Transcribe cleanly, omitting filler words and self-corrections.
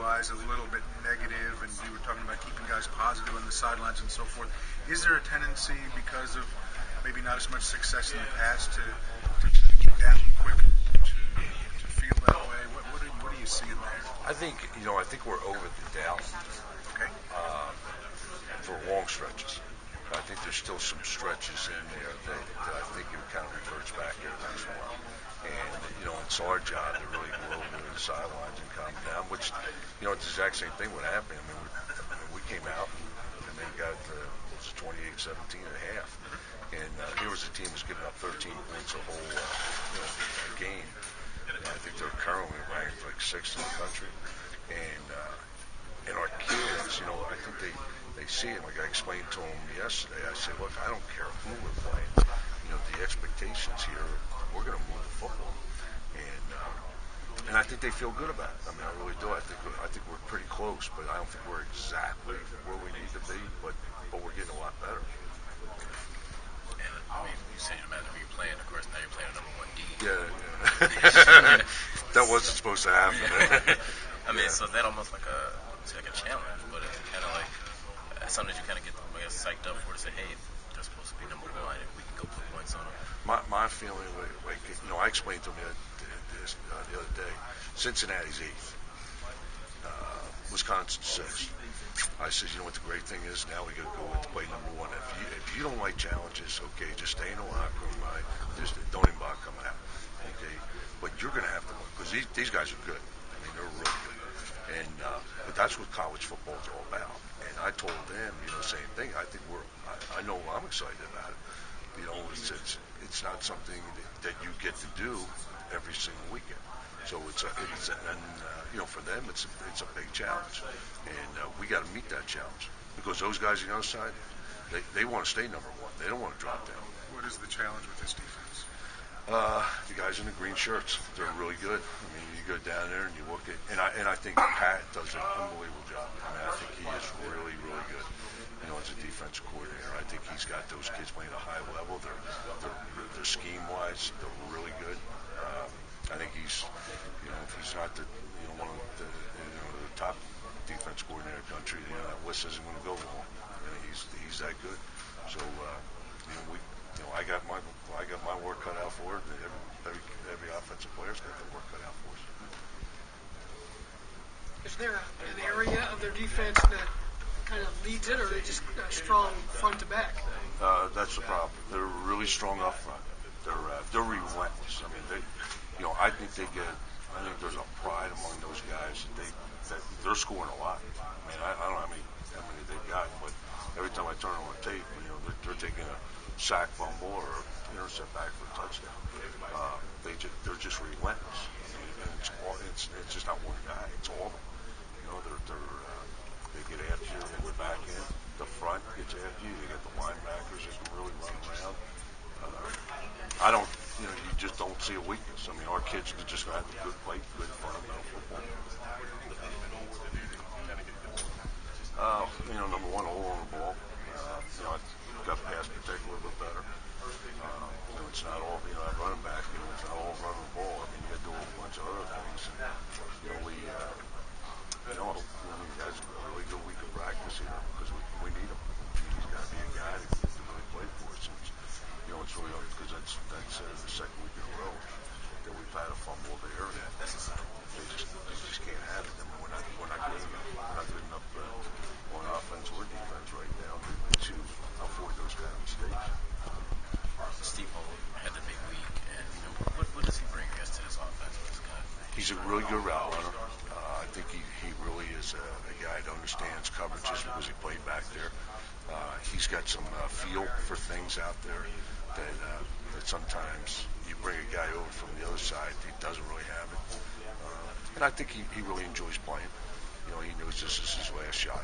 otherwise a little bit negative, and you were talking about keeping guys positive on the sidelines and so forth. Is there a tendency, because of maybe not as much success in the past, to get down quicker, to feel that way? What do you see in there? I think we're over the down. Okay. For long stretches. I think there's still some stretches in there that I think it kind of reverts back every once in a while. And, it's our job to really go over to the sidelines and calm down, which, it's the exact same thing what happened. We came out and they got, 28-17 at half. And here was a team that's given up 13 points a whole game. I think they're currently ranked like 6th in the country. And our kids, I think they see it. Like I explained to them yesterday, I said, look, I don't care who we're playing. The expectations here, we're going to move the football. And I think they feel good about it. I really do. I think we're pretty close, but I don't think we're exactly where we need to be, but we're getting a lot better. And, you say no matter who you're playing, of course, now you're playing a number 1 D. Yeah. That wasn't supposed to happen. So that almost it's like a challenge, but it's kind of like something that you kind of get psyched up for to say, hey, they're supposed to be number 1 and we can go put points on them. My feeling, I explained to them this the other day. Cincinnati's 8th, Wisconsin's 6th. I said, what the great thing is now we got to go and play number 1. If you don't like challenges, okay, just stay in the locker room, right? Just don't even bother coming out, okay? But you're going to have to win because these guys are good. They're really good. And but that's what college football is all about. And I told them, same thing. I think I know I'm excited about it. It's not something that you get to do every single weekend. So for them it's a big challenge, and we got to meet that challenge because those guys on the other side, they want to stay number 1. They don't want to drop down. What is the challenge with this defense? The guys in the green shirts, they're really good. You go down there and you look at, and I think Pat does an unbelievable job. I think he is really, really good. As a defensive coordinator, I think he's got those kids playing at a high level. They're scheme-wise, they're really good. I think he's, if he's not one of the top defense coordinator in the country, that list isn't going to go long. He's that good. So, I got my work cut out for it. Every offensive player's got their work cut out for us. Is there an area of their defense that kind of leads it, or are they just strong front to back? That's the problem. They're really strong up front. They're relentless. I think there's a pride among those guys that they're scoring a lot. I don't know how many they've gotten, but every time I turn on the tape, they're taking a sack, fumble, or intercept back for a touchdown. They're just relentless. And it's just not one guy. It's all of them. They get after you in the back end. The front gets after you. You got the linebackers that can really run around. You just don't see a weakness. Our kids are just going to have a good play, good fundamental football. Number 1, hold on the ball. I've got pass protect a little bit better. It's not all, at running back, it's not all running the ball. You got to do a whole bunch of other things. And guys are really good week of practice here because we need him. He's got to be a guy that can really play for us. It's really because that's the second week in a row that we've had a fumble there. And they just can't have it. We're not good enough. We're not good enough on offense or defense right now to afford those kind of mistakes. Steve had the big week, and what does he bring, I guess, to this offense? He's a really good route runner. I think he really is a guy that understands coverages because he played back there. He's got some feel for things out there that sometimes you bring a guy over from the other side, he doesn't really have it. And I think he really enjoys playing. He knows this is his last shot.